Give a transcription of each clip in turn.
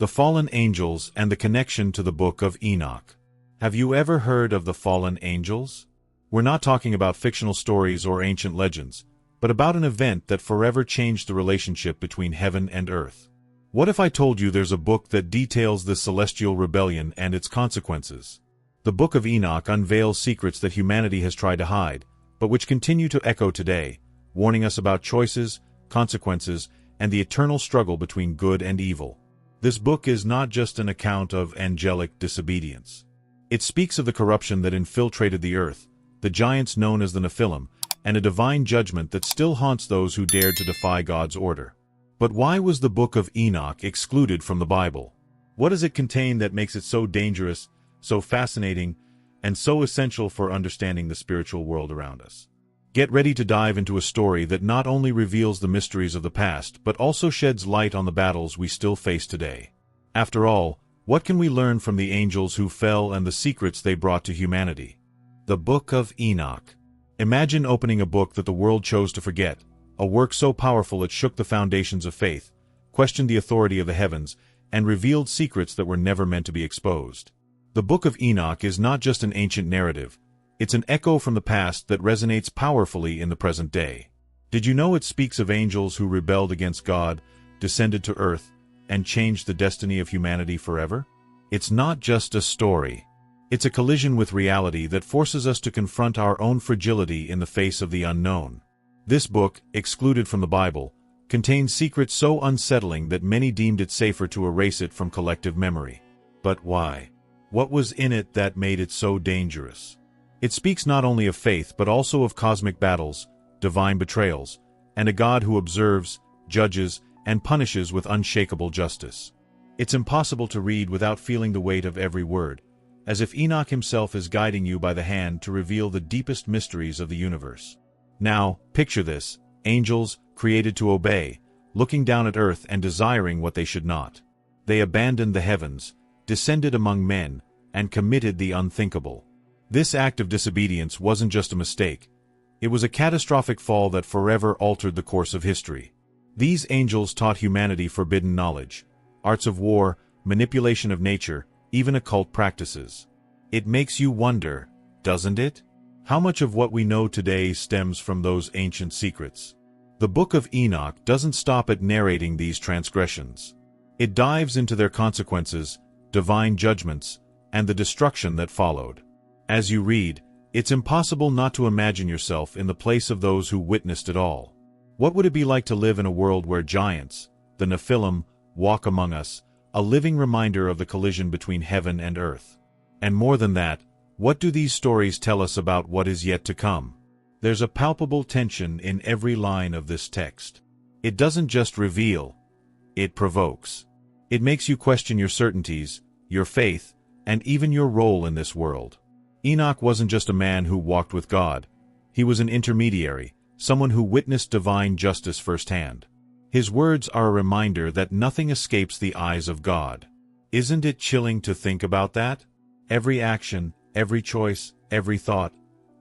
The fallen angels and the connection to the Book of Enoch. Have you ever heard of the fallen angels? We're not talking about fictional stories or ancient legends, but about an event that forever changed the relationship between heaven and earth. What if I told you there's a book that details this celestial rebellion and its consequences? The Book of Enoch unveils secrets that humanity has tried to hide, but which continue to echo today, warning us about choices, consequences, and the eternal struggle between good and evil. This book is not just an account of angelic disobedience. It speaks of the corruption that infiltrated the earth, the giants known as the Nephilim, and a divine judgment that still haunts those who dared to defy God's order. But why was the Book of Enoch excluded from the Bible? What does it contain that makes it so dangerous, so fascinating, and so essential for understanding the spiritual world around us? Get ready to dive into a story that not only reveals the mysteries of the past, but also sheds light on the battles we still face today. After all, what can we learn from the angels who fell and the secrets they brought to humanity? The Book of Enoch. Imagine opening a book that the world chose to forget, a work so powerful it shook the foundations of faith, questioned the authority of the heavens, and revealed secrets that were never meant to be exposed. The Book of Enoch is not just an ancient narrative. It's an echo from the past that resonates powerfully in the present day. Did you know it speaks of angels who rebelled against God, descended to earth, and changed the destiny of humanity forever? It's not just a story. It's a collision with reality that forces us to confront our own fragility in the face of the unknown. This book, excluded from the Bible, contains secrets so unsettling that many deemed it safer to erase it from collective memory. But why? What was in it that made it so dangerous? It speaks not only of faith but also of cosmic battles, divine betrayals, and a God who observes, judges, and punishes with unshakable justice. It's impossible to read without feeling the weight of every word, as if Enoch himself is guiding you by the hand to reveal the deepest mysteries of the universe. Now, picture this: angels, created to obey, looking down at earth and desiring what they should not. They abandoned the heavens, descended among men, and committed the unthinkable. This act of disobedience wasn't just a mistake. It was a catastrophic fall that forever altered the course of history. These angels taught humanity forbidden knowledge, arts of war, manipulation of nature, even occult practices. It makes you wonder, doesn't it? How much of what we know today stems from those ancient secrets? The Book of Enoch doesn't stop at narrating these transgressions. It dives into their consequences, divine judgments, and the destruction that followed. As you read, it's impossible not to imagine yourself in the place of those who witnessed it all. What would it be like to live in a world where giants, the Nephilim, walk among us, a living reminder of the collision between heaven and earth? And more than that, what do these stories tell us about what is yet to come? There's a palpable tension in every line of this text. It doesn't just reveal, it provokes. It makes you question your certainties, your faith, and even your role in this world. Enoch wasn't just a man who walked with God. He was an intermediary, someone who witnessed divine justice firsthand. His words are a reminder that nothing escapes the eyes of God. Isn't it chilling to think about that? Every action, every choice, every thought,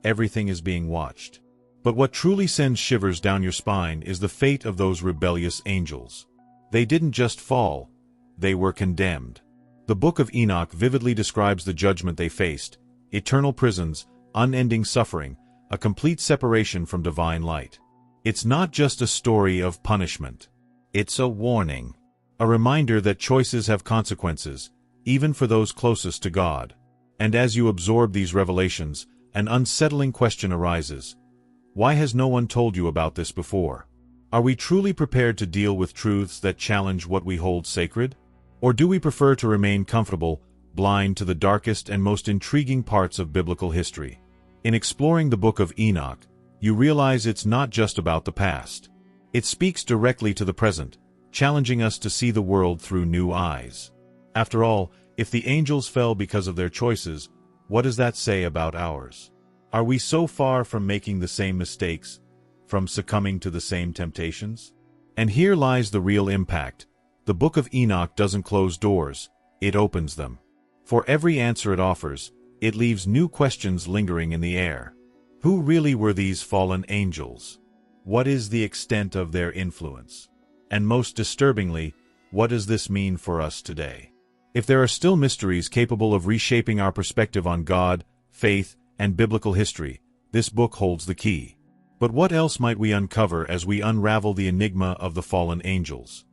everything is being watched. But what truly sends shivers down your spine is the fate of those rebellious angels. They didn't just fall, they were condemned. The Book of Enoch vividly describes the judgment they faced: eternal prisons, unending suffering, a complete separation from divine light. It's not just a story of punishment. It's a warning. A reminder that choices have consequences, even for those closest to God. And as you absorb these revelations, an unsettling question arises. Why has no one told you about this before? Are we truly prepared to deal with truths that challenge what we hold sacred? Or do we prefer to remain comfortable, blind to the darkest and most intriguing parts of biblical history? In exploring the Book of Enoch, you realize it's not just about the past. It speaks directly to the present, challenging us to see the world through new eyes. After all, if the angels fell because of their choices, what does that say about ours? Are we so far from making the same mistakes, from succumbing to the same temptations? And here lies the real impact. The Book of Enoch doesn't close doors, it opens them. For every answer it offers, it leaves new questions lingering in the air. Who really were these fallen angels? What is the extent of their influence? And most disturbingly, what does this mean for us today? If there are still mysteries capable of reshaping our perspective on God, faith, and biblical history, this book holds the key. But what else might we uncover as we unravel the enigma of the fallen angels?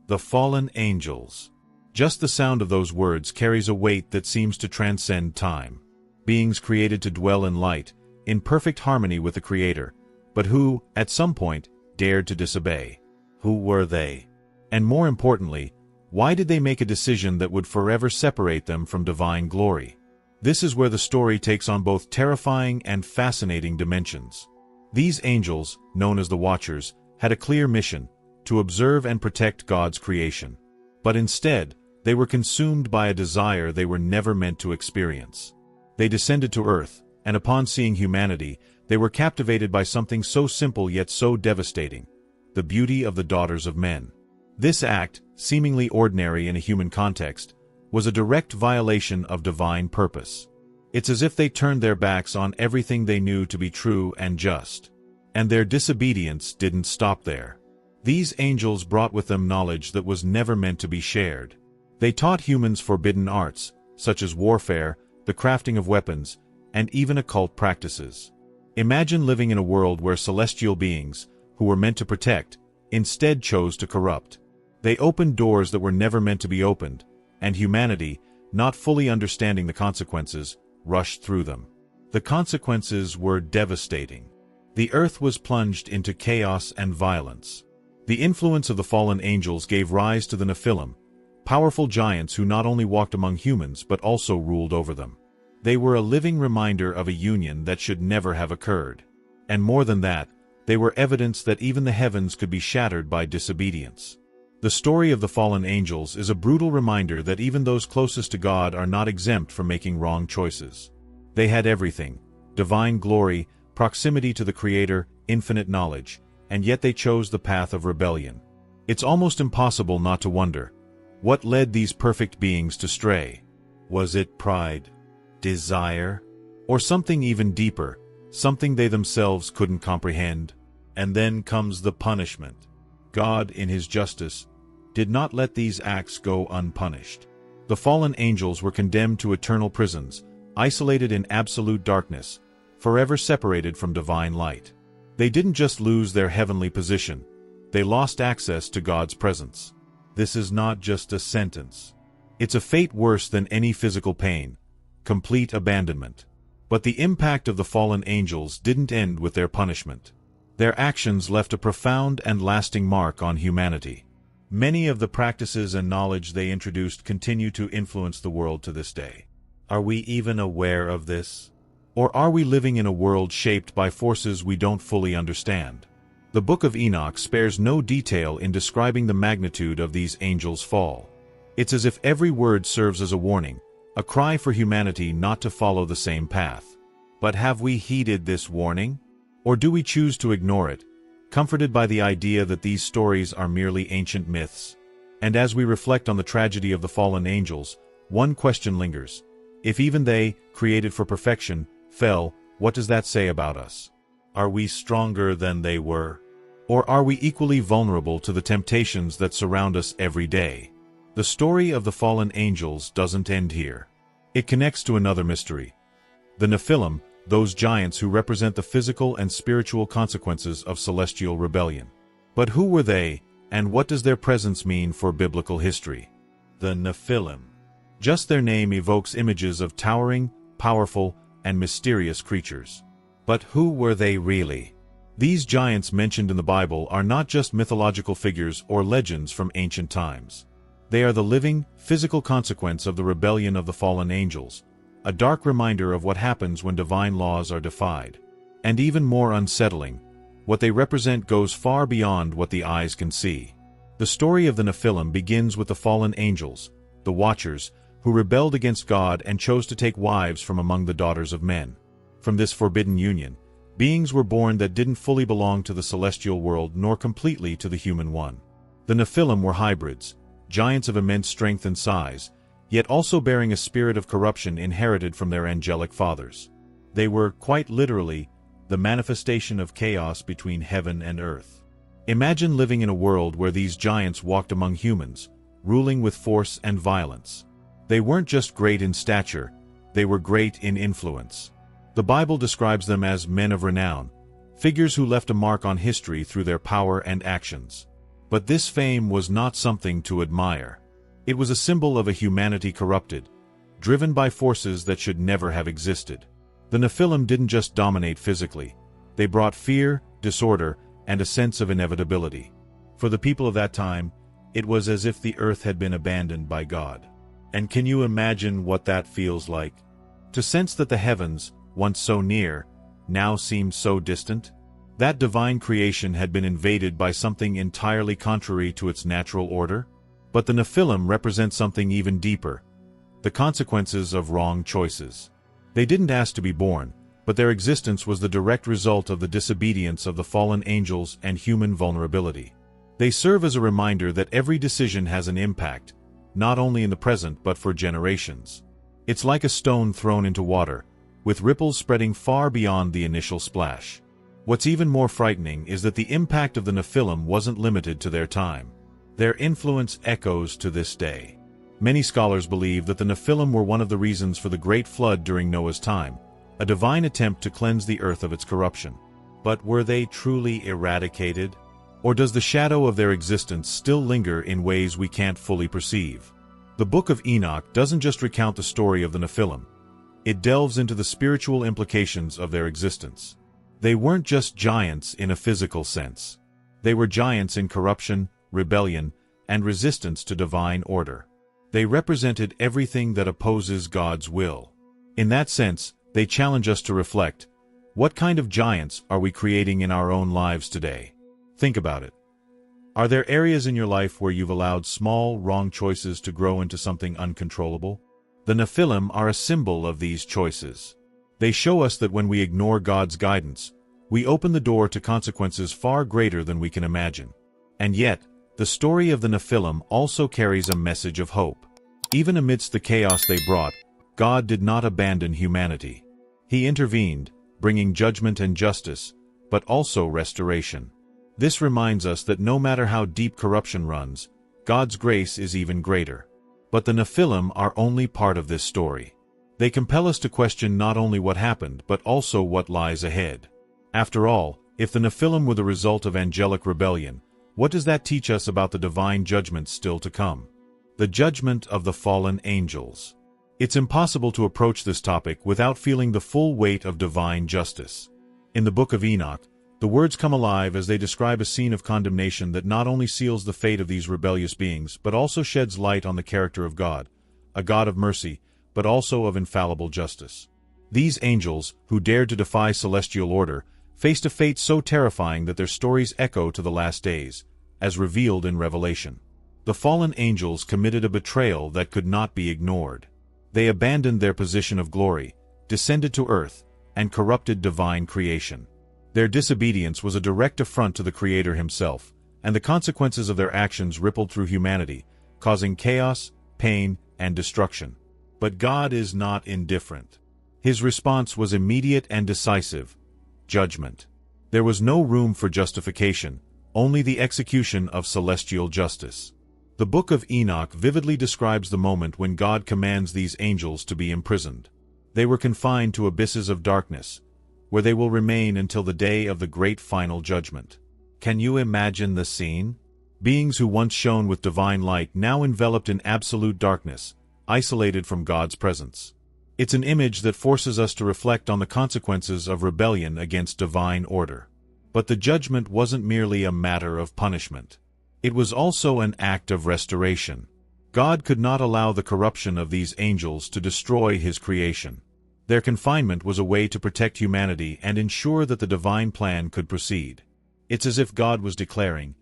The fallen angels. Just the sound of those words carries a weight that seems to transcend time. Beings created to dwell in light, in perfect harmony with the Creator, but who, at some point, dared to disobey. Who were they? And more importantly, why did they make a decision that would forever separate them from divine glory? This is where the story takes on both terrifying and fascinating dimensions. These angels, known as the Watchers, had a clear mission: to observe and protect God's creation. But instead, they were consumed by a desire they were never meant to experience. They descended to earth, and upon seeing humanity, they were captivated by something so simple yet so devastating: the beauty of the daughters of men. This act, seemingly ordinary in a human context, was a direct violation of divine purpose. It's as if they turned their backs on everything they knew to be true and just. And their disobedience didn't stop there. These angels brought with them knowledge that was never meant to be shared. They taught humans forbidden arts, such as warfare, the crafting of weapons, and even occult practices. Imagine living in a world where celestial beings, who were meant to protect, instead chose to corrupt. They opened doors that were never meant to be opened, and humanity, not fully understanding the consequences, rushed through them. The consequences were devastating. The earth was plunged into chaos and violence. The influence of the fallen angels gave rise to the Nephilim, powerful giants who not only walked among humans but also ruled over them. They were a living reminder of a union that should never have occurred. And more than that, they were evidence that even the heavens could be shattered by disobedience. The story of the fallen angels is a brutal reminder that even those closest to God are not exempt from making wrong choices. They had everything: divine glory, proximity to the Creator, infinite knowledge, and yet they chose the path of rebellion. It's almost impossible not to wonder, what led these perfect beings to stray? Was it pride, desire, or something even deeper, something they themselves couldn't comprehend? And then comes the punishment. God, in His justice, did not let these acts go unpunished. The fallen angels were condemned to eternal prisons, isolated in absolute darkness, forever separated from divine light. They didn't just lose their heavenly position, they lost access to God's presence. This is not just a sentence. It's a fate worse than any physical pain: complete abandonment. But the impact of the fallen angels didn't end with their punishment. Their actions left a profound and lasting mark on humanity. Many of the practices and knowledge they introduced continue to influence the world to this day. Are we even aware of this? Or are we living in a world shaped by forces we don't fully understand? The Book of Enoch spares no detail in describing the magnitude of these angels' fall. It's as if every word serves as a warning, a cry for humanity not to follow the same path. But have we heeded this warning? Or do we choose to ignore it, comforted by the idea that these stories are merely ancient myths? And as we reflect on the tragedy of the fallen angels, one question lingers: if even they, created for perfection, fell, what does that say about us? Are we stronger than they were? Or are we equally vulnerable to the temptations that surround us every day? The story of the fallen angels doesn't end here. It connects to another mystery: the Nephilim, those giants who represent the physical and spiritual consequences of celestial rebellion. But who were they, and what does their presence mean for biblical history? The Nephilim. Just their name evokes images of towering, powerful, and mysterious creatures. But who were they really? These giants mentioned in the Bible are not just mythological figures or legends from ancient times. They are the living, physical consequence of the rebellion of the fallen angels, a dark reminder of what happens when divine laws are defied. And even more unsettling, what they represent goes far beyond what the eyes can see. The story of the Nephilim begins with the fallen angels, the Watchers, who rebelled against God and chose to take wives from among the daughters of men. From this forbidden union, beings were born that didn't fully belong to the celestial world nor completely to the human one. The Nephilim were hybrids, giants of immense strength and size, yet also bearing a spirit of corruption inherited from their angelic fathers. They were, quite literally, the manifestation of chaos between heaven and earth. Imagine living in a world where these giants walked among humans, ruling with force and violence. They weren't just great in stature, they were great in influence. The Bible describes them as men of renown, figures who left a mark on history through their power and actions. But this fame was not something to admire. It was a symbol of a humanity corrupted, driven by forces that should never have existed. The Nephilim didn't just dominate physically. They brought fear, disorder, and a sense of inevitability. For the people of that time, it was as if the earth had been abandoned by God. And can you imagine what that feels like? To sense that the heavens, once so near, now seemed so distant? That divine creation had been invaded by something entirely contrary to its natural order? But the Nephilim represent something even deeper: the consequences of wrong choices. They didn't ask to be born, but their existence was the direct result of the disobedience of the fallen angels and human vulnerability. They serve as a reminder that every decision has an impact, not only in the present but for generations. It's like a stone thrown into water, with ripples spreading far beyond the initial splash. What's even more frightening is that the impact of the Nephilim wasn't limited to their time. Their influence echoes to this day. Many scholars believe that the Nephilim were one of the reasons for the Great Flood during Noah's time, a divine attempt to cleanse the earth of its corruption. But were they truly eradicated? Or does the shadow of their existence still linger in ways we can't fully perceive? The Book of Enoch doesn't just recount the story of the Nephilim. It delves into the spiritual implications of their existence. They weren't just giants in a physical sense. They were giants in corruption, rebellion, and resistance to divine order. They represented everything that opposes God's will. In that sense, they challenge us to reflect: what kind of giants are we creating in our own lives today? Think about it. Are there areas in your life where you've allowed small, wrong choices to grow into something uncontrollable? The Nephilim are a symbol of these choices. They show us that when we ignore God's guidance, we open the door to consequences far greater than we can imagine. And yet, the story of the Nephilim also carries a message of hope. Even amidst the chaos they brought, God did not abandon humanity. He intervened, bringing judgment and justice, but also restoration. This reminds us that no matter how deep corruption runs, God's grace is even greater. But the Nephilim are only part of this story. They compel us to question not only what happened, but also what lies ahead. After all, if the Nephilim were the result of angelic rebellion, what does that teach us about the divine judgment still to come? The judgment of the fallen angels. It's impossible to approach this topic without feeling the full weight of divine justice. In the Book of Enoch, the words come alive as they describe a scene of condemnation that not only seals the fate of these rebellious beings, but also sheds light on the character of God, a God of mercy, but also of infallible justice. These angels, who dared to defy celestial order, faced a fate so terrifying that their stories echo to the last days, as revealed in Revelation. The fallen angels committed a betrayal that could not be ignored. They abandoned their position of glory, descended to earth, and corrupted divine creation. Their disobedience was a direct affront to the Creator himself, and the consequences of their actions rippled through humanity, causing chaos, pain, and destruction. But God is not indifferent. His response was immediate and decisive: judgment. There was no room for justification, only the execution of celestial justice. The Book of Enoch vividly describes the moment when God commands these angels to be imprisoned. They were confined to abysses of darkness, where they will remain until the day of the great final judgment. Can you imagine the scene? Beings who once shone with divine light now enveloped in absolute darkness, isolated from God's presence. It's an image that forces us to reflect on the consequences of rebellion against divine order. But the judgment wasn't merely a matter of punishment. It was also an act of restoration. God could not allow the corruption of these angels to destroy his creation. Their confinement was a way to protect humanity and ensure that the divine plan could proceed. It's as if God was declaring,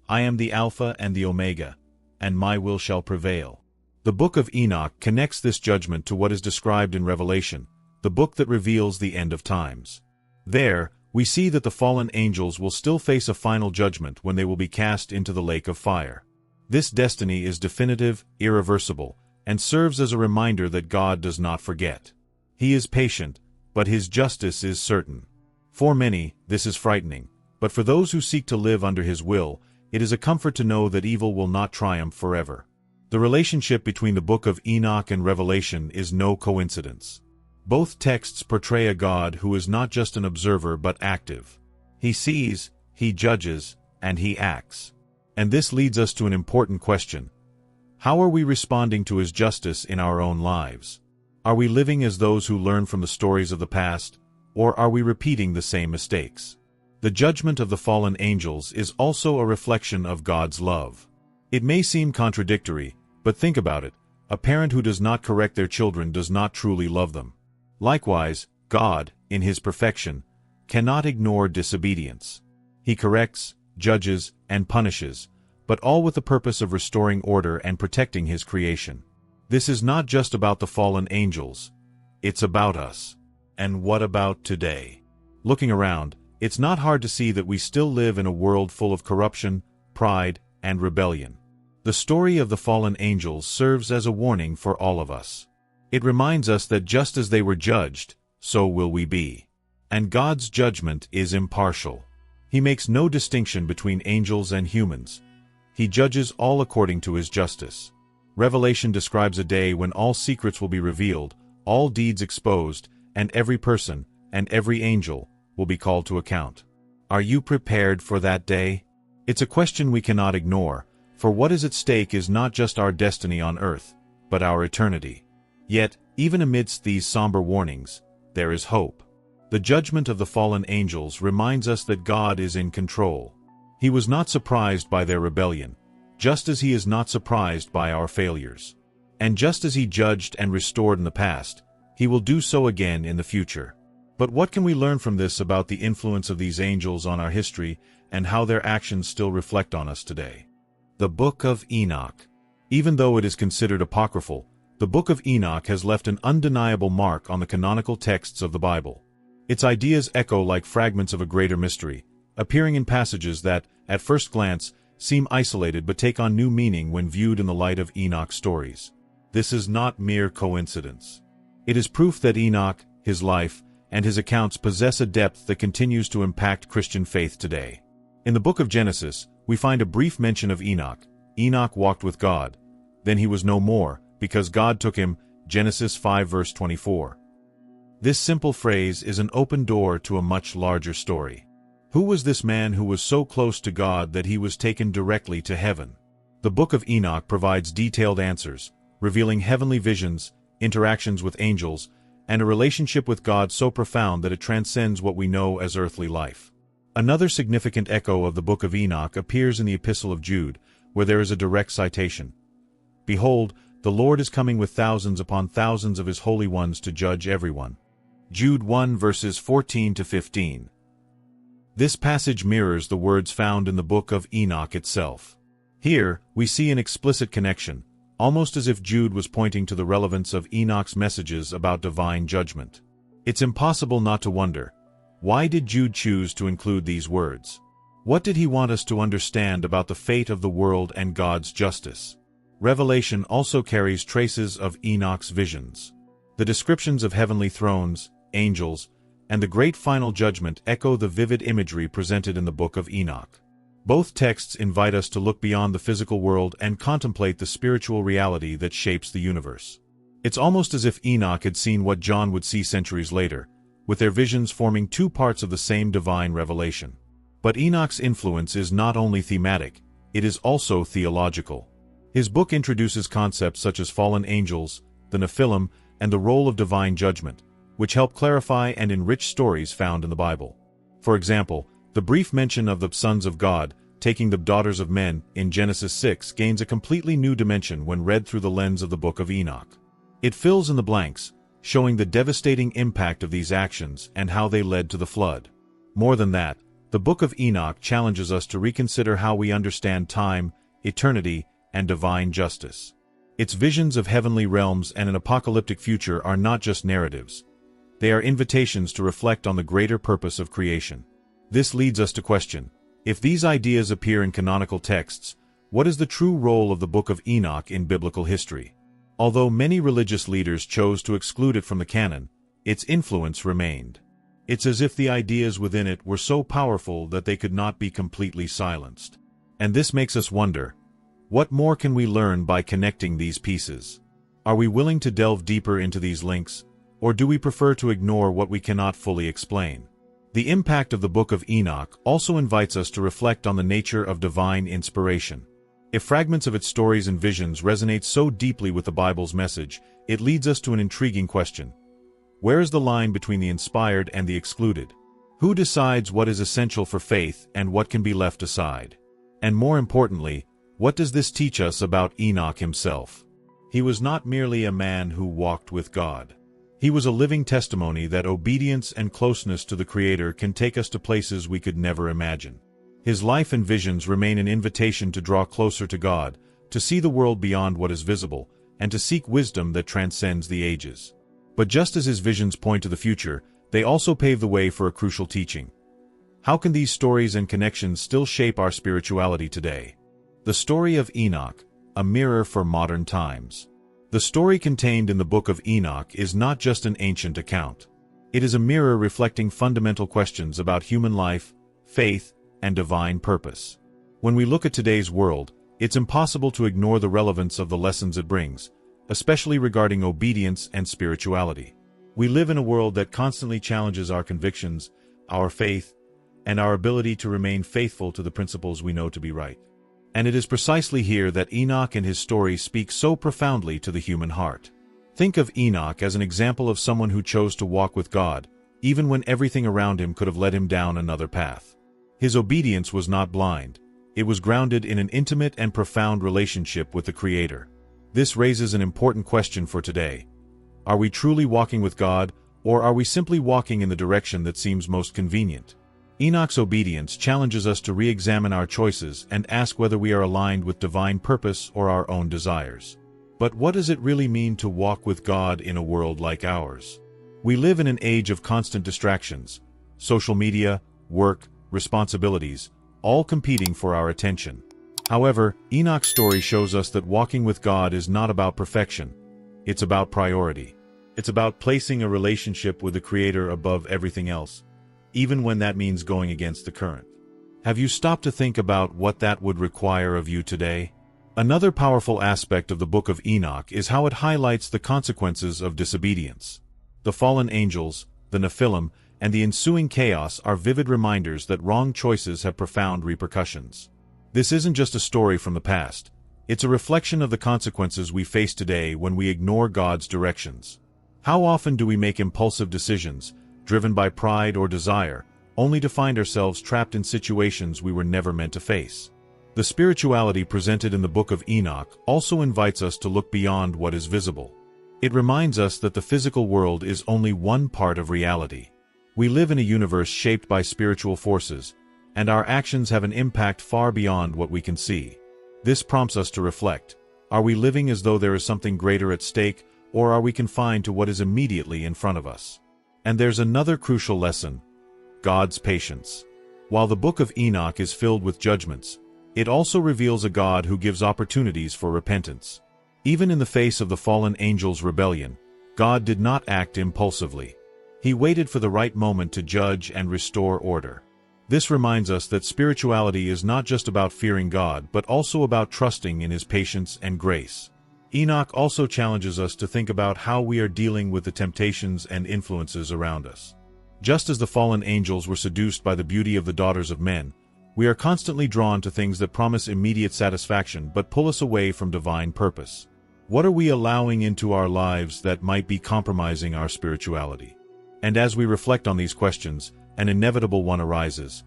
"I am the Alpha and the Omega, and my will shall prevail." The Book of Enoch connects this judgment to what is described in Revelation, the book that reveals the end of times. There, we see that the fallen angels will still face a final judgment when they will be cast into the lake of fire. This destiny is definitive, irreversible, and serves as a reminder that God does not forget. He is patient, but his justice is certain. For many, this is frightening, but for those who seek to live under his will, it is a comfort to know that evil will not triumph forever. The relationship between the Book of Enoch and Revelation is no coincidence. Both texts portray a God who is not just an observer but active. He sees, he judges, and he acts. And this leads us to an important question. How are we responding to his justice in our own lives? Are we living as those who learn from the stories of the past, or are we repeating the same mistakes? The judgment of the fallen angels is also a reflection of God's love. It may seem contradictory, but think about it. A parent who does not correct their children does not truly love them. Likewise, God, in his perfection, cannot ignore disobedience. He corrects, judges, and punishes, but all with the purpose of restoring order and protecting his creation. This is not just about the fallen angels. It's about us. And what about today? Looking around, it's not hard to see that we still live in a world full of corruption, pride, and rebellion. The story of the fallen angels serves as a warning for all of us. It reminds us that just as they were judged, so will we be. And God's judgment is impartial. He makes no distinction between angels and humans. He judges all according to his justice. Revelation describes a day when all secrets will be revealed, all deeds exposed, and every person, and every angel, will be called to account. Are you prepared for that day? It's a question we cannot ignore, for what is at stake is not just our destiny on earth, but our eternity. Yet, even amidst these somber warnings, there is hope. The judgment of the fallen angels reminds us that God is in control. He was not surprised by their rebellion, just as he is not surprised by our failures. And just as he judged and restored in the past, he will do so again in the future. But what can we learn from this about the influence of these angels on our history and how their actions still reflect on us today? The Book of Enoch. Even though it is considered apocryphal, the Book of Enoch has left an undeniable mark on the canonical texts of the Bible. Its ideas echo like fragments of a greater mystery, appearing in passages that, at first glance, seem isolated but take on new meaning when viewed in the light of Enoch's stories. This is not mere coincidence. It is proof that Enoch, his life, and his accounts possess a depth that continues to impact Christian faith today. In the book of Genesis, we find a brief mention of Enoch. Enoch walked with God. Then he was no more, because God took him, Genesis 5 verse 24. This simple phrase is an open door to a much larger story. Who was this man who was so close to God that he was taken directly to heaven? The Book of Enoch provides detailed answers, revealing heavenly visions, interactions with angels, and a relationship with God so profound that it transcends what we know as earthly life. Another significant echo of the Book of Enoch appears in the Epistle of Jude, where there is a direct citation. Behold, the Lord is coming with thousands upon thousands of his holy ones to judge everyone. Jude 1 verses 14 to 15. This passage mirrors the words found in the Book of Enoch itself. Here, we see an explicit connection, almost as if Jude was pointing to the relevance of Enoch's messages about divine judgment. It's impossible not to wonder, why did Jude choose to include these words? What did he want us to understand about the fate of the world and God's justice? Revelation also carries traces of Enoch's visions. The descriptions of heavenly thrones, angels, and the great final judgment echo the vivid imagery presented in the Book of Enoch. Both texts invite us to look beyond the physical world and contemplate the spiritual reality that shapes the universe. It's almost as if Enoch had seen what John would see centuries later, with their visions forming two parts of the same divine revelation. But Enoch's influence is not only thematic, it is also theological. His book introduces concepts such as fallen angels, the Nephilim, and the role of divine judgment, which help clarify and enrich stories found in the Bible. For example, the brief mention of the sons of God taking the daughters of men in Genesis 6 gains a completely new dimension when read through the lens of the Book of Enoch. It fills in the blanks, showing the devastating impact of these actions and how they led to the flood. More than that, the Book of Enoch challenges us to reconsider how we understand time, eternity, and divine justice. Its visions of heavenly realms and an apocalyptic future are not just narratives. They are invitations to reflect on the greater purpose of creation. This leads us to question, if these ideas appear in canonical texts, what is the true role of the Book of Enoch in biblical history? Although many religious leaders chose to exclude it from the canon, its influence remained. It's as if the ideas within it were so powerful that they could not be completely silenced. And this makes us wonder, What more can we learn by connecting these pieces? Are we willing to delve deeper into these links, or do we prefer to ignore what we cannot fully explain? The impact of the Book of Enoch also invites us to reflect on the nature of divine inspiration. If fragments of its stories and visions resonate so deeply with the Bible's message, it leads us to an intriguing question. Where is the line between the inspired and the excluded? Who decides what is essential for faith and what can be left aside? And more importantly, what does this teach us about Enoch himself? He was not merely a man who walked with God. He was a living testimony that obedience and closeness to the Creator can take us to places we could never imagine. His life and visions remain an invitation to draw closer to God, to see the world beyond what is visible, and to seek wisdom that transcends the ages. But just as his visions point to the future, they also pave the way for a crucial teaching. How can these stories and connections still shape our spirituality today? The story of Enoch, a mirror for modern times. The story contained in the Book of Enoch is not just an ancient account. It is a mirror reflecting fundamental questions about human life, faith, and divine purpose. When we look at today's world, it's impossible to ignore the relevance of the lessons it brings, especially regarding obedience and spirituality. We live in a world that constantly challenges our convictions, our faith, and our ability to remain faithful to the principles we know to be right. And it is precisely here that Enoch and his story speak so profoundly to the human heart. Think of Enoch as an example of someone who chose to walk with God, even when everything around him could have led him down another path. His obedience was not blind. It was grounded in an intimate and profound relationship with the Creator. This raises an important question for today. Are we truly walking with God, or are we simply walking in the direction that seems most convenient? Enoch's obedience challenges us to re-examine our choices and ask whether we are aligned with divine purpose or our own desires. But what does it really mean to walk with God in a world like ours? We live in an age of constant distractions, social media, work, responsibilities, all competing for our attention. However, Enoch's story shows us that walking with God is not about perfection. It's about priority. It's about placing a relationship with the Creator above everything else, even when that means going against the current. Have you stopped to think about what that would require of you today? Another powerful aspect of the Book of Enoch is how it highlights the consequences of disobedience. The fallen angels, the Nephilim, and the ensuing chaos are vivid reminders that wrong choices have profound repercussions. This isn't just a story from the past. It's a reflection of the consequences we face today when we ignore God's directions. How often do we make impulsive decisions, driven by pride or desire, only to find ourselves trapped in situations we were never meant to face? The spirituality presented in the Book of Enoch also invites us to look beyond what is visible. It reminds us that the physical world is only one part of reality. We live in a universe shaped by spiritual forces, and our actions have an impact far beyond what we can see. This prompts us to reflect. Are we living as though there is something greater at stake, or are we confined to what is immediately in front of us? And there's another crucial lesson: God's patience. While the Book of Enoch is filled with judgments, it also reveals a God who gives opportunities for repentance. Even in the face of the fallen angels' rebellion, God did not act impulsively. He waited for the right moment to judge and restore order. This reminds us that spirituality is not just about fearing God, but also about trusting in His patience and grace. Enoch also challenges us to think about how we are dealing with the temptations and influences around us. Just as the fallen angels were seduced by the beauty of the daughters of men, we are constantly drawn to things that promise immediate satisfaction but pull us away from divine purpose. What are we allowing into our lives that might be compromising our spirituality? And as we reflect on these questions, an inevitable one arises.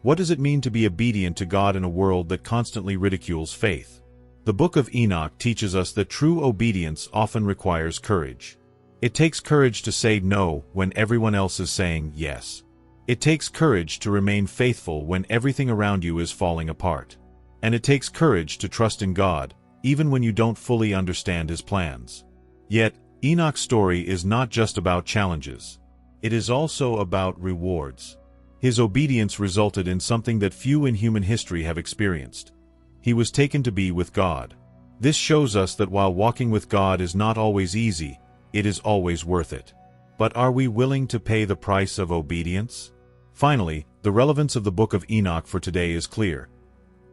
What does it mean to be obedient to God in a world that constantly ridicules faith? The Book of Enoch teaches us that true obedience often requires courage. It takes courage to say no when everyone else is saying yes. It takes courage to remain faithful when everything around you is falling apart. And it takes courage to trust in God, even when you don't fully understand His plans. Yet, Enoch's story is not just about challenges. It is also about rewards. His obedience resulted in something that few in human history have experienced. He was taken to be with God. This shows us that while walking with God is not always easy, it is always worth it. But are we willing to pay the price of obedience? Finally, the relevance of the Book of Enoch for today is clear.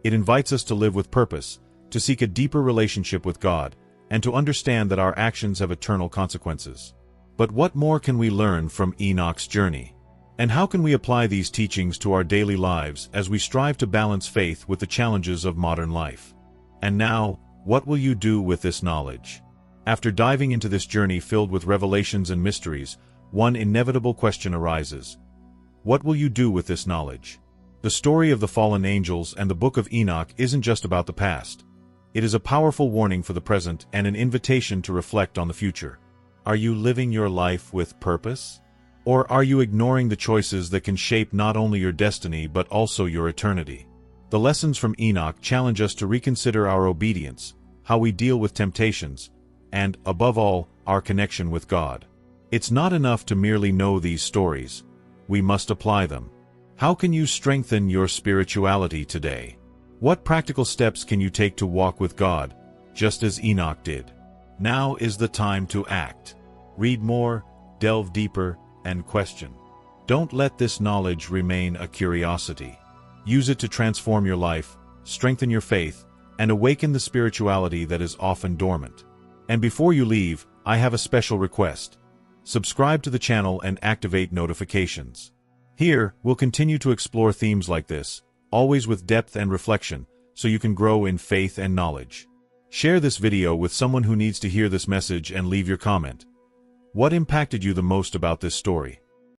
It invites us to live with purpose, to seek a deeper relationship with God, and to understand that our actions have eternal consequences. But what more can we learn from Enoch's journey? And how can we apply these teachings to our daily lives as we strive to balance faith with the challenges of modern life? And now, what will you do with this knowledge? After diving into this journey filled with revelations and mysteries, one inevitable question arises. What will you do with this knowledge? The story of the fallen angels and the Book of Enoch isn't just about the past. It is a powerful warning for the present and an invitation to reflect on the future. Are you living your life with purpose? Or are you ignoring the choices that can shape not only your destiny but also your eternity? The lessons from Enoch challenge us to reconsider our obedience, how we deal with temptations, and, above all, our connection with God. It's not enough to merely know these stories. We must apply them. How can you strengthen your spirituality today? What practical steps can you take to walk with God, just as Enoch did? Now is the time to act. Read more, delve deeper, and question. Don't let this knowledge remain a curiosity. Use it to transform your life, strengthen your faith, and awaken the spirituality that is often dormant. And before you leave, I have a special request. Subscribe to the channel and activate notifications. Here, we'll continue to explore themes like this, always with depth and reflection, so you can grow in faith and knowledge. Share this video with someone who needs to hear this message and leave your comment. What impacted you the most about this story?